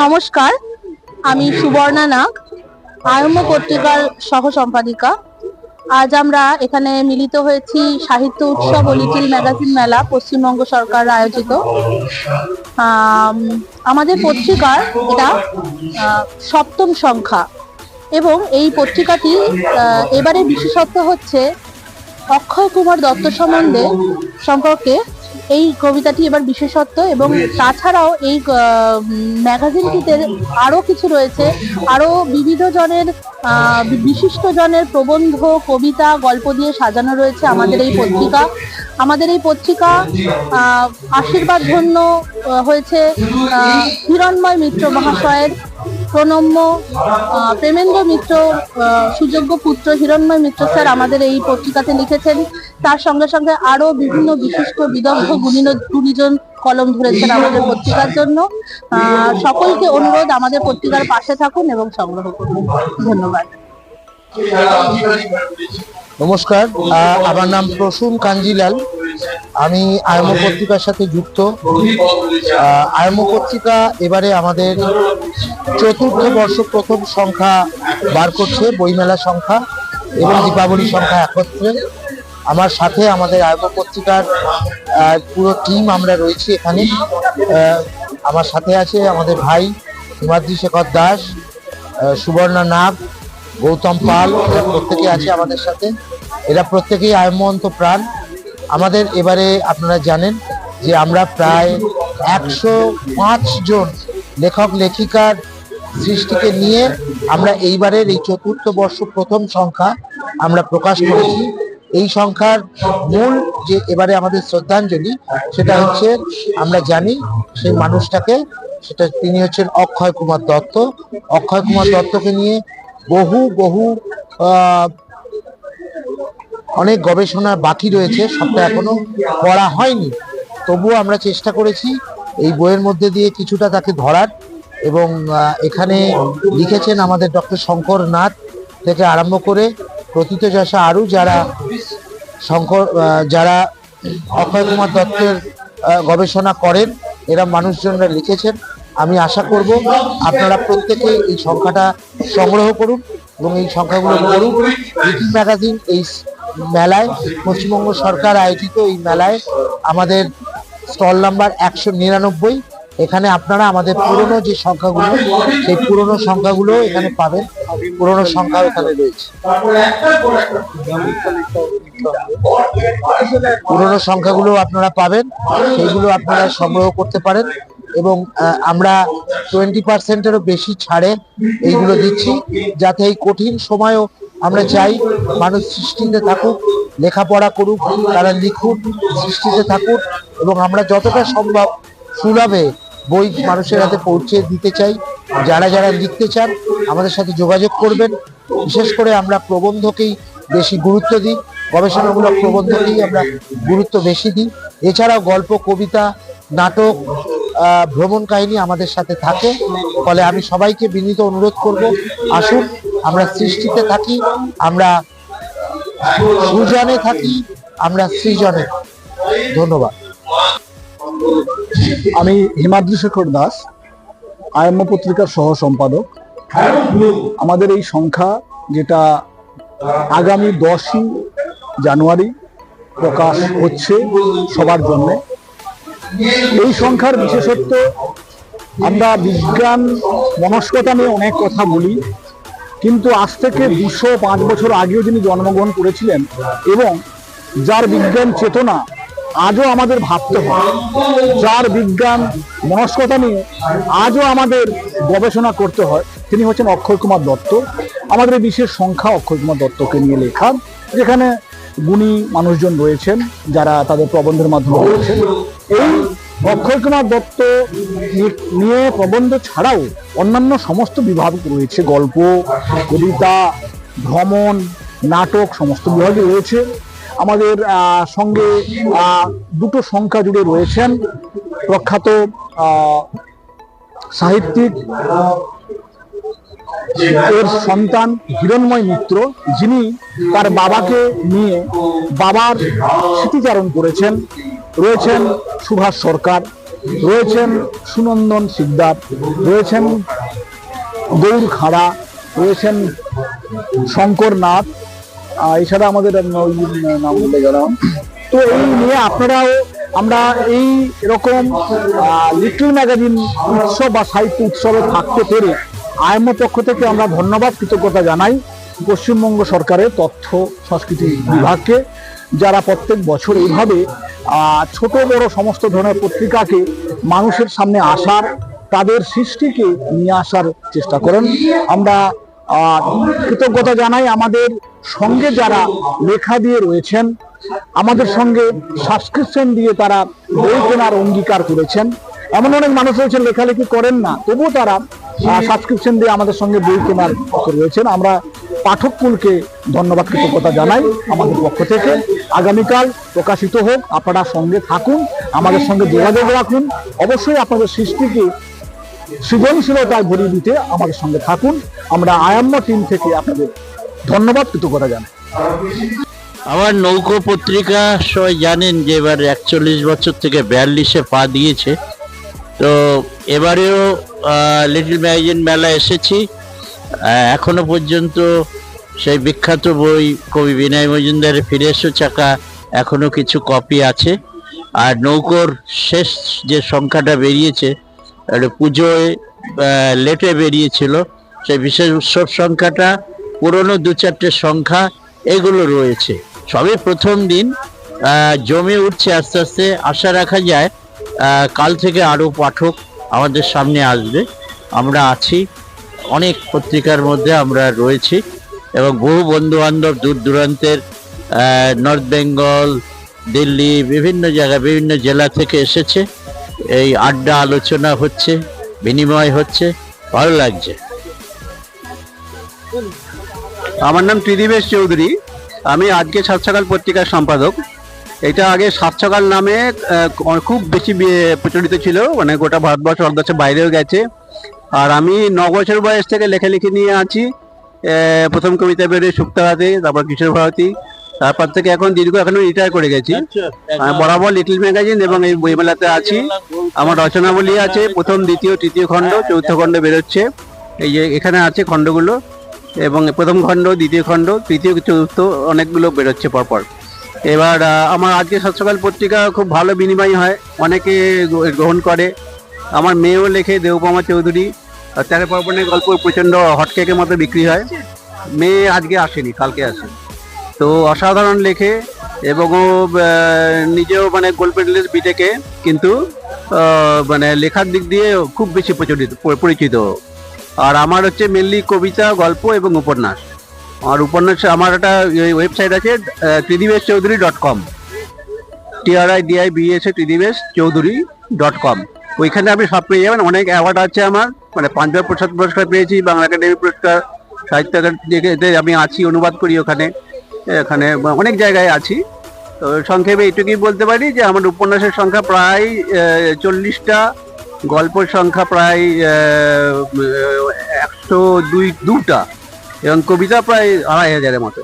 নমস্কার, আমি সুবর্ণা নাগ, আয়ম্য পত্রিকার সহ সম্পাদিকা। আজ আমরা এখানে মিলিত হয়েছি সাহিত্য উৎসব ও লিটিল ম্যাগাজিন মেলা পশ্চিমবঙ্গ সরকার আয়োজিত। আমাদের পত্রিকার এটা সপ্তম সংখ্যা এবং এই পত্রিকাটি এবারে বিশেষত্ব হচ্ছে অক্ষয় কুমার দত্ত সম্পর্কে এই কবিতাটি এবার বিশেষত্ব, এবং তাছাড়াও এই ম্যাগাজিনটিতে আরো কিছু রয়েছে, আরো বিবিধ জনের বিশিষ্ট জনের প্রবন্ধ, কবিতা, গল্প দিয়ে সাজানো রয়েছে আমাদের এই পত্রিকা আশীর্বাদ ধন্য হয়েছে হিরণময় মিত্র মহাশয়ের প্রণম্য প্রেমেন্দ্র মিত্র সুযোগ্য পুত্র হিরণময় মিত্র স্যার আমাদের এই পত্রিকাতে লিখেছেন। তার সঙ্গে সঙ্গে আরো বিভিন্ন বিশিষ্ট বিদগ্ধ গুণীজন কলম ধরেছেন আমাদের পত্রিকার জন্য। সকলকে অনুরোধ, আমাদের পত্রিকার পাশে থাকুন এবং সংগ্রহ করুন। ধন্যবাদ। নমস্কার, আমার নাম প্রসূন কাঞ্জিলাল। আমি আয়ম্য পত্রিকার সাথে যুক্ত। আয়ম্য পত্রিকা এবারে আমাদের চতুর্থ বর্ষ প্রথম সংখ্যা বার করছে, বইমেলা সংখ্যা এবং দীপাবলি সংখ্যা একত্রে। আমার সাথে আমাদের আয়ম্য পত্রিকার পুরো টিম আমরা রয়েছি এখানে। আমার সাথে আছে আমাদের ভাই হিমাদ্রি শেখর দাস, সুবর্ণা নাগ, গৌতম পাল, এরা প্রত্যেকে আছে আমাদের সাথে। এরা প্রত্যেকেই আয়ম্যন্ত প্রাণ। আমাদের এবারে আপনারা জানেন যে আমরা প্রায় 105 জন লেখক লেখিকার সৃষ্টিকে নিয়ে আমরা এইবারের এই চতুর্থ বর্ষ প্রথম সংখ্যা আমরা প্রকাশ করেছি। এই সংখ্যার মূল যে এবারে আমাদের শ্রদ্ধাঞ্জলি, সেটা হচ্ছে আমরা জানি সেই মানুষটাকে, সেটা তিনি হচ্ছেন অক্ষয় কুমার দত্ত। অক্ষয় কুমার দত্তকে নিয়ে বহু অনেক গবেষণা বাকি রয়েছে, সবটা এখনো করা হয়নি। তবুও আমরা চেষ্টা করেছি এই বইয়ের মধ্যে দিয়ে কিছুটা তাকে ধরার। এবং এখানে লিখেছেন আমাদের ডক্টর শঙ্কর নাথ থেকে আরম্ভ করে প্রথিতযশা আরও যারা অক্ষয় কুমার দত্তের গবেষণা করেন, এরা মানুষজনরা লিখেছেন। আমি আশা করব আপনারা প্রত্যেকে এই সংখ্যাটা সংগ্রহ করুন এবং এই সংখ্যাগুলো পড়ুন। লিটিল ম্যাগাজিন এই মেলায়, পশ্চিমবঙ্গ সরকার আয়োজিত এই মেলায় আমাদের স্টল নাম্বার 199। এখানে আপনারা আমাদের পুরনো যে সংখ্যাগুলো, সেই পুরনো সংখ্যাগুলো এখানে পাবেন। পুরনো সংখ্যা এখানে রয়েছে, পুরনো সংখ্যাগুলো আপনারা পাবেন, সেইগুলো আপনারা সংগ্রহ করতে পারেন। এবং আমরা 20%-এরও বেশি ছাড়ে এইগুলো দিচ্ছি, যাতে এই কঠিন সময়ও আমরা চাই মানুষ সৃষ্টিতে থাকুক, লেখাপড়া করুক, তারা লিখুক, সৃষ্টিতে থাকুক, এবং আমরা যতটা সম্ভব সুলভে বই মানুষের হাতে পৌঁছে দিতে চাই। যারা লিখতে চান আমাদের সাথে যোগাযোগ করবেন। বিশেষ করে আমরা প্রবন্ধকেই বেশি গুরুত্ব দিই, গবেষণামূলক প্রবন্ধকেই আমরা গুরুত্ব বেশি দিই। এছাড়াও গল্প, কবিতা, নাটক, ভ্রমণ কাহিনী আমাদের সাথে থাকে। ফলে আমি সবাইকে বিনীত অনুরোধ করব, আসুন আমরা সৃষ্টিতে থাকি, আমরা সুজনে থাকি, আমরা সৃজনে। ধন্যবাদ। আমি হিমাদ্রি শেখর দাস, আয়ম্য পত্রিকার সহ সম্পাদক। আমাদের এই সংখ্যা, যেটা আগামী 10ই জানুয়ারি প্রকাশ হচ্ছে সবার জন্য, এই সংখ্যার বিশেষত্ব, আমরা বিজ্ঞান মনস্কতা নিয়ে অনেক কথা বলি, কিন্তু আজ থেকে 205 বছর আগেও যিনি জন্মগ্রহণ করেছিলেন এবং যার বিজ্ঞান চেতনা আজও আমাদের ভাবতে হয়, যার বিজ্ঞান মনস্কতা নিয়ে আজও আমাদের গবেষণা করতে হয়, তিনি হচ্ছেন অক্ষয় কুমার দত্ত। আমাদের এই বিশেষ সংখ্যা অক্ষয় কুমার দত্তকে নিয়ে লেখা, যেখানে গুণী মানুষজন রয়েছেন যারা তাদের প্রবন্ধের মাধ্যমে বলেছেন। এই অক্ষয় কুমার দত্ত নিয়ে প্রবন্ধ ছাড়াও অন্যান্য সমস্ত বিভাগ রয়েছে, গল্প, কবিতা, ভ্রমণ, নাটক, সমস্ত বিভাগই রয়েছে। আমাদের সঙ্গে দুটো সংখ্যা জুড়ে রয়েছেন প্রখ্যাত সাহিত্যিক এর সন্তান হিরণময় মিত্র, যিনি তার বাবাকে নিয়ে বাবার স্মৃতিচারণ করেছেন। রয়েছেন সুভাষ সরকার, রয়েছেন সুনন্দন শিকদার, রয়েছেন গৌর খাড়া, রয়েছেন শঙ্কর নাথ, এছাড়া আমাদের ওই নাম বলে গেলাম। তো এই নিয়ে আপনারাও আমরা এই এরকম লিটল ম্যাগাজিন উৎসব বা সাহিত্য উৎসবে থাকতে পেরে আইএমও পক্ষ থেকে আমরা ধন্যবাদ কৃতজ্ঞতা জানাই পশ্চিমবঙ্গ সরকারের তথ্য সংস্কৃতি বিভাগকে, যারা প্রত্যেক বছর এইভাবে ছোট বড় সমস্ত ধরনের পত্রিকাকে মানুষের সামনে আসার, তাদের সৃষ্টিকে নিয়ে আসার চেষ্টা করেন। আমরা কৃতজ্ঞতা জানাই আমাদের সঙ্গে যারা লেখা দিয়ে রয়েছেন, আমাদের সঙ্গে সাবস্ক্রিপশন দিয়ে তারা বই কেনার অঙ্গীকার করেছেন। এমন অনেক মানুষ রয়েছেন লেখালেখি করেন না, তবুও তারা সাবস্ক্রিপশন দিয়ে আমাদের সঙ্গে বই কেনার পক্ষে রয়েছেন। আমরা পাঠককুলকে ধন্যবাদ কৃতজ্ঞতা জানাই আমাদের পক্ষ থেকে। আগামীকাল প্রকাশিত হোক, আপনারা সঙ্গে থাকুন, আমাদের সঙ্গে যোগাযোগ রাখুন। অবশ্যই আপনাদের সৃষ্টিকে সৃজনশীলতায় ভরিয়ে দিতে আমাদের সঙ্গে থাকুন। আমরা আয়াম্মা টিম থেকে আপনাদের ধন্যবাদ কৃতজ্ঞতা জানাই। আমার নৌকো পত্রিকা সবাই জানেন যে এবার 41 বছর থেকে 42-এ পা দিয়েছে। তো এবারেও লিটল ম্যাগাজিন মেলা এসেছি। এখনো পর্যন্ত সেই বিখ্যাত বই কবি বিনয় মজুমদারের ফিরে এসো চাকা এখনো কিছু কপি আছে। আর নৌকোর শেষ যে সংখ্যাটা বেরিয়েছে, পুজোয় লেটে বেরিয়েছিল, সেই বিশেষ উৎসব সংখ্যাটা, পুরনো 2-4টে সংখ্যা এগুলো রয়েছে। সবই প্রথম দিন, জমে উঠছে আস্তে আস্তে। আশা রাখা যায় কাল থেকে আরও পাঠক আমাদের সামনে আসবে। আমরা আছি, অনেক পত্রিকার মধ্যে আমরা রয়েছি এবং বহু বন্ধু বান্ধব দূর দূরান্তের নর্থ বেঙ্গল, দিল্লি, বিভিন্ন জায়গায় বিভিন্ন জেলা থেকে এসেছে। এই আড্ডা আলোচনা হচ্ছে, বিনিময় হচ্ছে, ভালো লাগছে। আমার নাম ত্রিদিবেশ চৌধুরী, আমি আজকে সাত সকাল পত্রিকার সম্পাদক। এটা আগে সাত সকাল নামে খুব বেশি প্রচলিত ছিল, মানে গোটা ভারতবর্ষ ভারতবর্ষের বাইরেও গেছে। আর আমি 9 বছর বয়স থেকে লেখালেখি নিয়ে আছি। প্রথম কবিতা বেরোয় সুপ্তাহাতে, তারপর কিশোর ভারতী, তারপর থেকে এখন এখনো রিটায়ার করে গেছি। বরাবর লিটল ম্যাগাজিন এবং এই বইমেলাতে আছি। আমার রচনাবলী আছে, প্রথম, দ্বিতীয়, তৃতীয় খণ্ড, চতুর্থ খণ্ড বেরোচ্ছে। এই যে এখানে আছে খণ্ডগুলো, এবং প্রথম খণ্ড, দ্বিতীয় খণ্ড, তৃতীয়, চতুর্থ অনেকগুলো বেরোচ্ছে পরপর। এবার আমার আজকে সাত সকাল পত্রিকা খুব ভালো বিনিময় হয়, অনেকে গ্রহণ করে। আমার মেয়েও লেখে, দেবপমা চৌধুরী, তেরো পার্বণের গল্প প্রচণ্ড হটকেকের মতো বিক্রি হয়। মেয়ে আজকে আসেনি, কালকে আসে। তো অসাধারণ লেখে এবং ও নিজেও মানে গোল্ড মেডেলিস্ট বিটেকে, কিন্তু মানে লেখার দিক দিয়ে খুব বেশি পরিচিত। আর আমার হচ্ছে মেনলি কবিতা, গল্প এবং উপন্যাস। আর উপন্যাস আমার একটা ওয়েবসাইট আছে, tridibeshchaudhuri.com, TRIDIBES tridibeshchaudhuri.com। ওইখানে আপনি সব পেয়ে যাবেন। অনেক অ্যাওয়ার্ড আছে আমার, মানে 5বার প্রসাদ পুরস্কার পেয়েছি, বাংলা একাডেমি পুরস্কার, সাহিত্য একাডেমিতে আমি আছি, অনুবাদ করি ওখানে, এখানে অনেক জায়গায় আছি। তো সংক্ষেপে এইটুকুই বলতে পারি যে আমার উপন্যাসের সংখ্যা প্রায় 40টা, গল্পের সংখ্যা প্রায় 102টা, এবং কবিতা প্রায় 2500-এর মতো।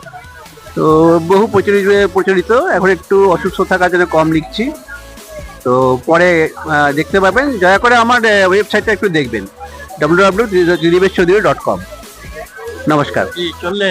তো বহু প্রচলিত। এখন একটু অসুস্থ থাকার জন্য কম লিখছি। তো পরে দেখতে পাবেন। দয়া করে আমার ওয়েবসাইটটা একটু দেখবেন, www.tridibeshchaudhuri.com। নমস্কার। চললে